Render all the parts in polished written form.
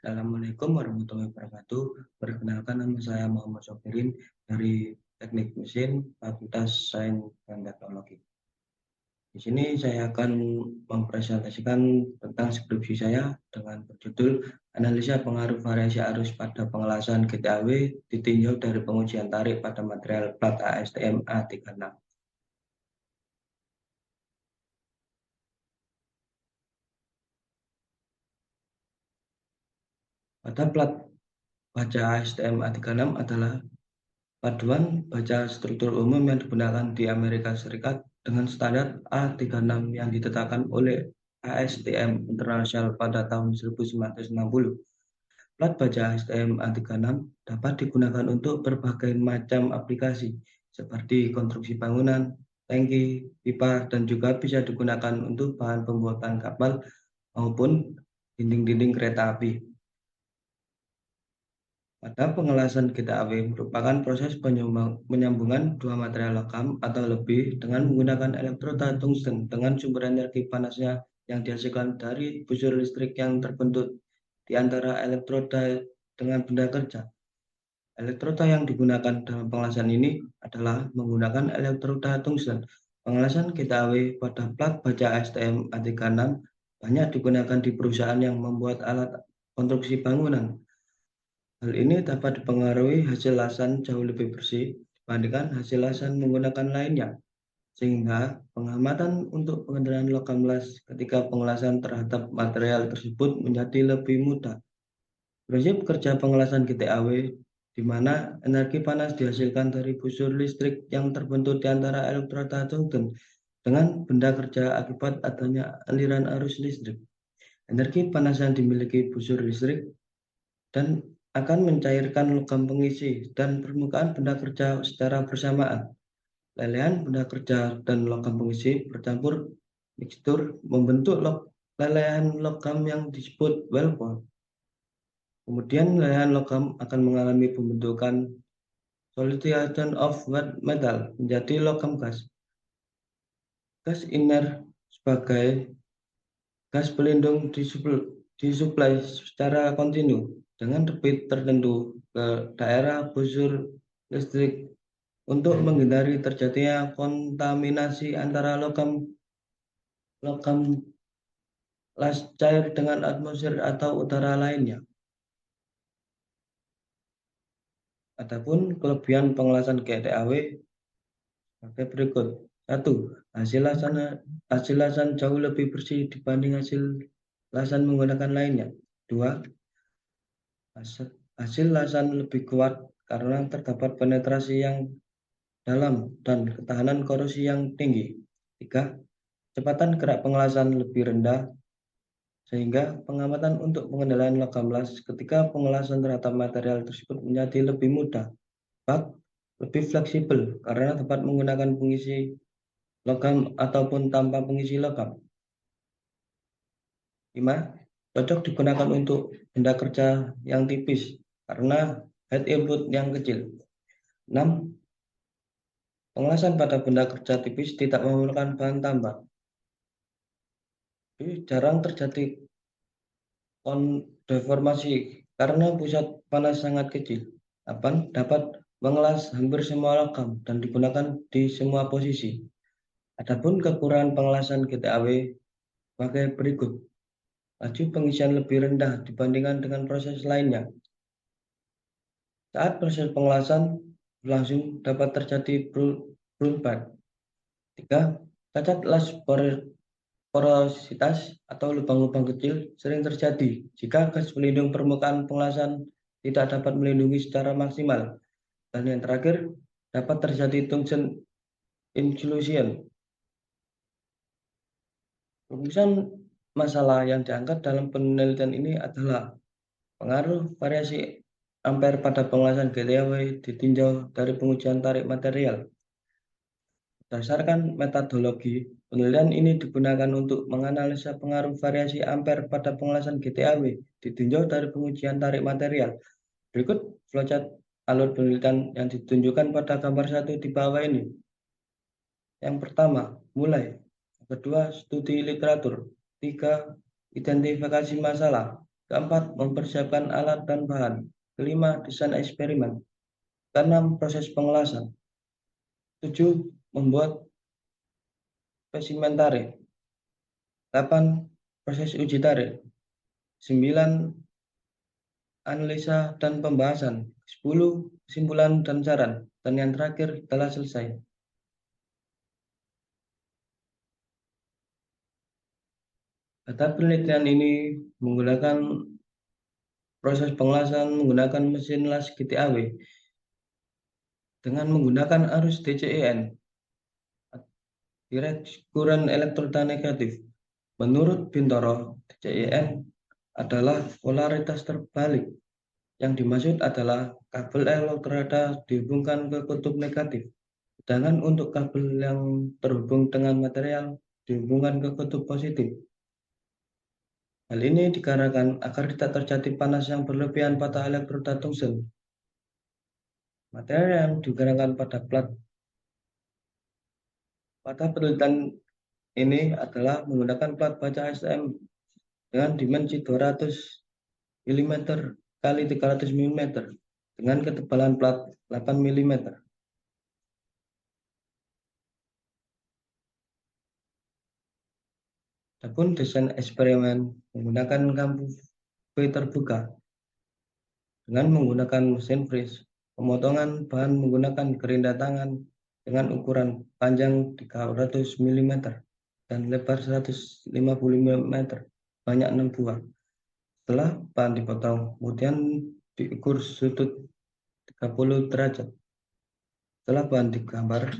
Assalamualaikum warahmatullahi wabarakatuh. Perkenalkan, nama saya Muhammad Sofirin dari Teknik Mesin, Fakultas Sains dan Teknologi. Di sini saya akan mempresentasikan tentang skripsi saya dengan berjudul Analisa Pengaruh Variasi Arus pada Pengelasan GTAW ditinjau dari pengujian tarik pada material plat ASTM A36. Pada plat baja ASTM A36 adalah paduan baja struktur umum yang digunakan di Amerika Serikat dengan standar A36 yang ditetapkan oleh ASTM Internasional pada tahun 1960. Plat baja ASTM A36 dapat digunakan untuk berbagai macam aplikasi seperti konstruksi bangunan, tangki, pipa, dan juga bisa digunakan untuk bahan pembuatan kapal maupun dinding-dinding kereta api. Pada pengelasan GTAW merupakan proses penyambungan dua material logam atau lebih dengan menggunakan elektroda tungsten dengan sumber energi panasnya yang dihasilkan dari busur listrik yang terbentuk di antara elektroda dengan benda kerja. Elektroda yang digunakan dalam pengelasan ini adalah menggunakan elektroda tungsten. Pengelasan GTAW pada plat baja ASTM A36 banyak digunakan di perusahaan yang membuat alat konstruksi bangunan. Hal ini dapat dipengaruhi hasil lasan jauh lebih bersih dibandingkan hasil lasan menggunakan lainnya, sehingga pengamatan untuk pengendalian logam las ketika pengelasan terhadap material tersebut menjadi lebih mudah. Prinsip kerja pengelasan GTAW, di mana energi panas dihasilkan dari busur listrik yang terbentuk di antara elektroda tungsten dengan benda kerja akibat adanya aliran arus listrik. Energi panas yang dimiliki busur listrik dan akan mencairkan logam pengisi dan permukaan benda kerja secara bersamaan. Lelehan benda kerja dan logam pengisi bercampur mikstur membentuk lelehan logam yang disebut wellpaint. Kemudian lelehan logam akan mengalami pembentukan solidation of wet metal menjadi logam gas. Gas iner sebagai gas pelindung disuplai secara kontinu dengan debit tertentu ke daerah busur listrik untuk menghindari terjadinya kontaminasi antara logam las cair dengan atmosfer atau udara lainnya. Adapun kelebihan pengelasan GTAW sebagai berikut. 1. Hasil lasan jauh lebih bersih dibanding hasil lasan menggunakan lainnya. 2. Hasil lasan lebih kuat karena terdapat penetrasi yang dalam dan ketahanan korosi yang tinggi. 3. Kecepatan gerak pengelasan lebih rendah sehingga pengamatan untuk pengendalian logam las ketika pengelasan terhadap material tersebut menjadi lebih mudah. 4. Lebih fleksibel karena dapat menggunakan pengisi logam ataupun tanpa pengisi logam. 5. Cocok digunakan untuk benda kerja yang tipis karena head input yang kecil. 6. Pengelasan pada benda kerja tipis tidak memerlukan bahan tambah. Jadi jarang terjadi deformasi karena pusat panas sangat kecil. 8. Dapat mengelas hampir semua logam dan digunakan di semua posisi. Adapun kekurangan pengelasan GTAW sebagai berikut. Laju pengisian lebih rendah dibandingkan dengan proses lainnya. Saat proses pengelasan berlangsung dapat terjadi brownback. 3. Cacat las porositas atau lubang-lubang kecil sering terjadi jika gas pelindung permukaan pengelasan tidak dapat melindungi secara maksimal. Dan yang terakhir, dapat terjadi tungsten inclusion. Rumusan masalah yang diangkat dalam penelitian ini adalah pengaruh variasi ampere pada pengelasan GTAW ditinjau dari pengujian tarik material. Berdasarkan metodologi, penelitian ini digunakan untuk menganalisa pengaruh variasi ampere pada pengelasan GTAW ditinjau dari pengujian tarik material. Berikut flowchart alur penelitian yang ditunjukkan pada gambar 1 di bawah ini. Yang pertama, mulai. Kedua, studi literatur. 3, identifikasi masalah. Keempat, mempersiapkan alat dan bahan. Kelima, desain eksperimen. Keenam, proses pengelasan. Tujuh, membuat spesimen tarik. 8. Proses uji tarik. 9. Analisa dan pembahasan. 10. Kesimpulan dan saran. Dan yang terakhir telah selesai. Data penelitian ini menggunakan proses pengelasan menggunakan mesin las GTAW dengan menggunakan arus DCEN, direct current elektroda negatif. Menurut Bintoro, DCEN adalah polaritas terbalik. Yang dimaksud adalah kabel elektroda dihubungkan ke kutub negatif, sedangkan untuk kabel yang terhubung dengan material dihubungkan ke kutub positif. Hal ini dikarenakan agar tidak terjadi panas yang berlebihan pada elektroda tungsten. Material yang digunakan pada penelitian ini adalah menggunakan plat baja ASTM dengan dimensi 200 mm kali 300 mm dengan ketebalan plat 8 mm. Adapun desain eksperimen menggunakan kampu V terbuka dengan menggunakan mesin freeze, pemotongan bahan menggunakan gerinda tangan dengan ukuran panjang 300 mm dan lebar 150 mm, banyak 6 buah. Setelah bahan dipotong, kemudian diukur sudut 30 derajat. Setelah bahan digambar,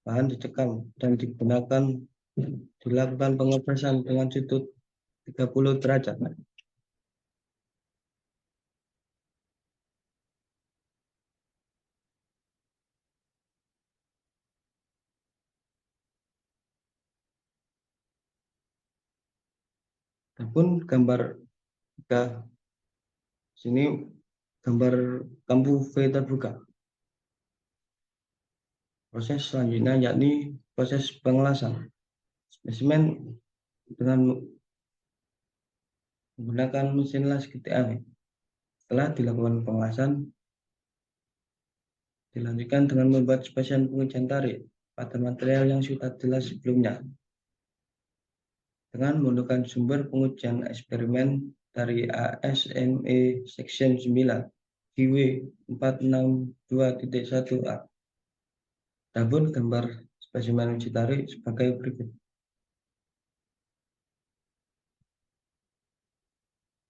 bahan dicekam dan dilakukan pengopresan dengan sudut 30 derajat. Adapun gambar jika sini gambar kampu V terbuka. Proses selanjutnya yakni proses pengelasan spesimen dengan menggunakan mesin las GTAW. Setelah dilakukan pengelasan, dilanjutkan dengan membuat spesimen pengujian tarik pada material yang sudah jelas sebelumnya dengan menggunakan sumber pengujian eksperimen dari ASME Section 9 GW 462.1A. Adapun gambar spesimen uji tarik sebagai berikut.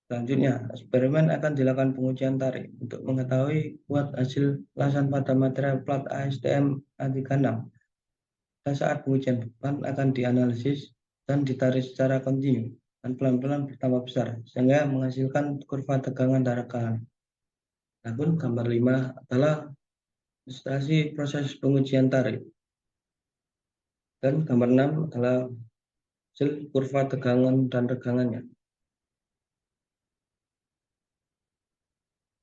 Selanjutnya, eksperimen akan dilakukan pengujian tarik untuk mengetahui kuat hasil lasan pada material plat ASTM A36. Pada saat pengujian beban akan dianalisis dan ditarik secara kontinu dan pelan-pelan bertambah besar sehingga menghasilkan kurva tegangan dan rekahan. Adapun gambar 5 adalah ilustrasi proses pengujian tarik. Dan gambar 6 adalah hasil kurva tegangan dan regangannya.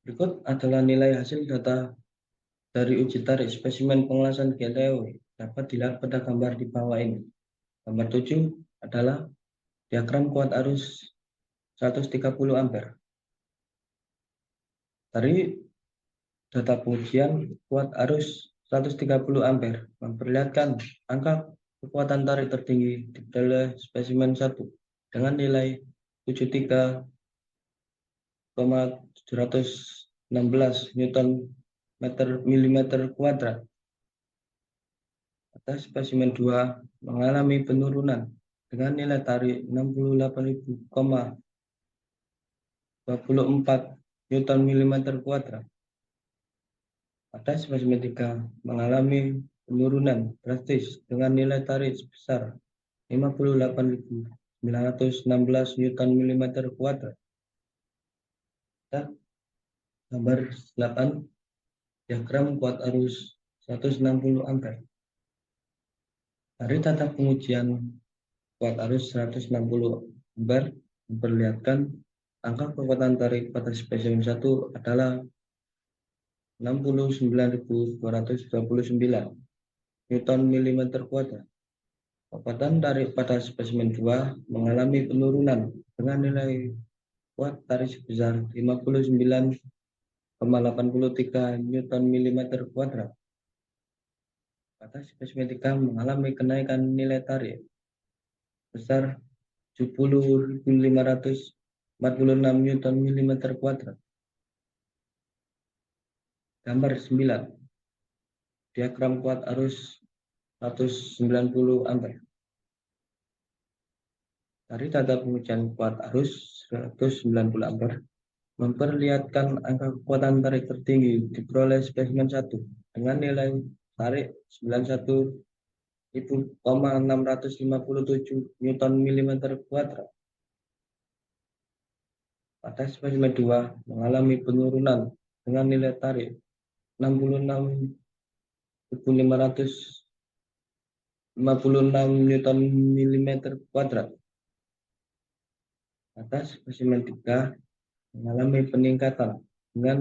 Berikut adalah nilai hasil data dari uji tarik spesimen pengelasan GTW dapat dilihat pada gambar di bawah ini. Gambar 7 adalah diagram kuat arus 130 ampere. Dari data pengujian kuat arus 130 ampere memperlihatkan angka kekuatan tarik tertinggi di pada spesimen 1 dengan nilai 73,716 Newton milimeter kuadrat. Pada spesimen 2 mengalami penurunan dengan nilai tarik 68.024 Newton milimeter kuadrat. Pada spesimen 3 mengalami penurunan drastis dengan nilai tarik sebesar 58.916 Newton milimeter kuadrat. Gambar 8 diagram kuat arus 160 ampere. Dari data pengujian kuat arus 160 ampere memperlihatkan angka kekuatan tarik pada spesimen 1 adalah 69.229 Newton milimeter kuadrat. Kekuatan tarik pada spesimen 2 mengalami penurunan dengan nilai kuat tarik sebesar 59,83 Newton milimeter kuadrat. Pada spesimen 3 mengalami kenaikan nilai tarik besar 70.546 Newton milimeter kuadrat. Gambar 9. Diagram kuat arus 190 ampere. Dari data pengujian kuat arus 190 ampere memperlihatkan angka kekuatan tarik tertinggi diperoleh spesimen 1 dengan nilai tarik 91.657 Newton milimeter kuadrat. Pada spesimen 2 mengalami penurunan dengan nilai tarik 66.556 Newton milimeter kuadrat. Pada spesimen 3 mengalami peningkatan dengan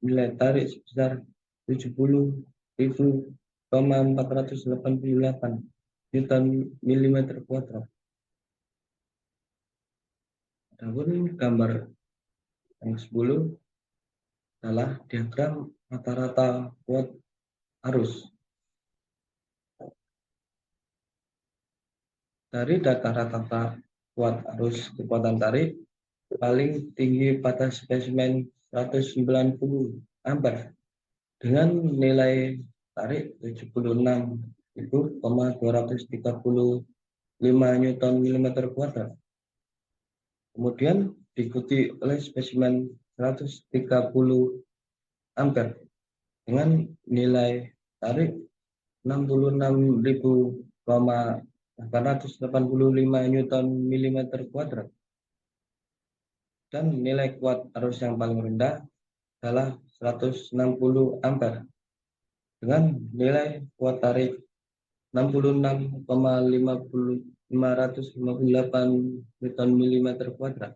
nilai tarik sebesar 70.488 Newton milimeter kuadrat. Adapun gambar yang 10 adalah diagram rata-rata kuat arus. Dari data rata-rata kuat arus kekuatan tarik paling tinggi pada spesimen 190 ampere dengan nilai tarik 76.235 Newton milimeter kuadrat. Kemudian diikuti oleh spesimen 130 ampere dengan nilai tarik 66.885 Newton milimeter kuadrat. Dan nilai kuat arus yang paling rendah adalah 160 ampere dengan nilai kuat tarik 66,558 Newton milimeter kuadrat.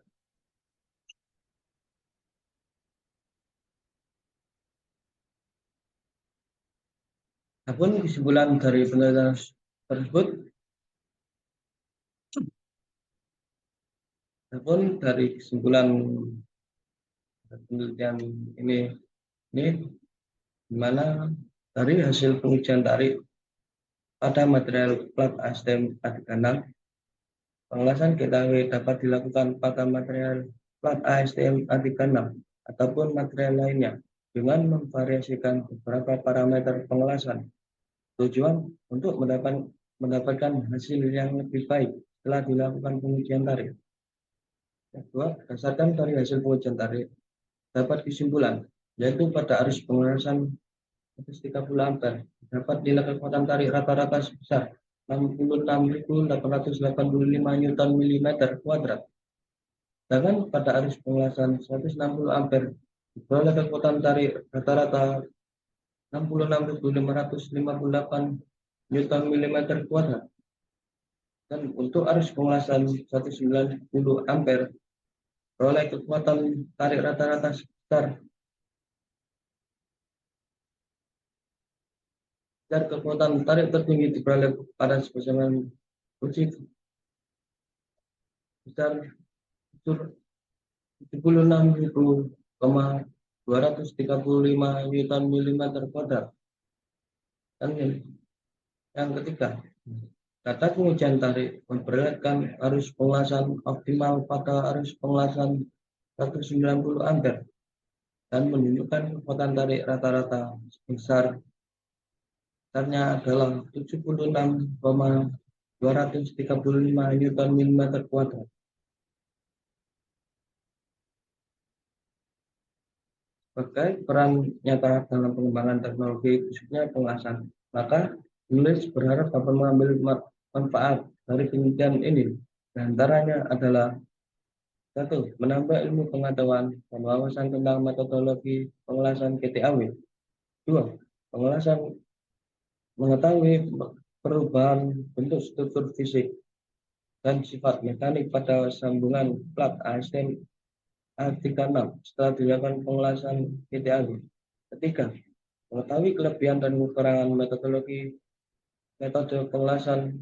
Adapun kesimpulan dari penelitian tersebut, penelitian ini di mana dari hasil pengujian tarik pada material plat ASTM A36, pengelasan GTAW dapat dilakukan pada material plat ASTM A36 ataupun material lainnya dengan memvariasikan beberapa parameter pengelasan. Tujuan untuk mendapatkan hasil yang lebih baik setelah dilakukan pengujian tarik. Kedua, berdasarkan dari hasil pengujian tarik dapat kesimpulan, yaitu pada arus pengelasan 130 ampere dapat nilai kekuatan tarik rata-rata sebesar 66.885 Newton milimeter kuadrat. Sedangkan pada arus pengelasan 160 ampere diperoleh kekuatan tarik rata-rata 66.558 Newton milimeter kuadrat. Dan untuk arus pengelasan 190 ampere peroleh kekuatan tarik rata-rata sebesar dan kekuatan tarik tertinggi diperoleh pada spesimen uji besar 76.235 Newton milimeter kuadrat. Dan yang ketiga, data pengujian tarik memperlihatkan arus pengelasan optimal pada arus pengelasan 190 ampere dan menunjukkan kekuatan tarik rata-rata besarnya adalah 76,235 Newton milimeter kuadrat. Sebagai peran nyata dalam pengembangan teknologi khususnya pengelasan, maka penulis berharap dapat mengambil manfaat dari penelitian ini. Di antaranya adalah 1. Menambah ilmu pengetahuan dan wawasan tentang metodologi pengelasan GTAW. 2. Pengelasan mengetahui perubahan bentuk struktur fisik dan sifat mekanik pada sambungan plat ASTM A36 setelah dilakukan pengelasan GTAW. 3. Mengetahui kelebihan dan kekurangan metode pengelasan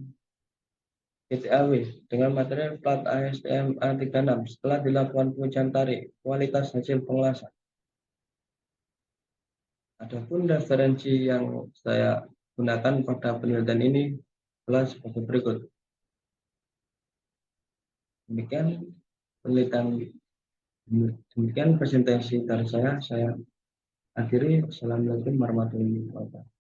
PTAW dengan material plat ASTM A36 setelah dilakukan pengujian tarik kualitas hasil pengelasan. Adapun referensi yang saya gunakan pada penelitian ini adalah sebagai berikut. Demikian penelitian, demikian presentasi dari saya. Saya akhiri. Assalamualaikum warahmatullahi wabarakatuh.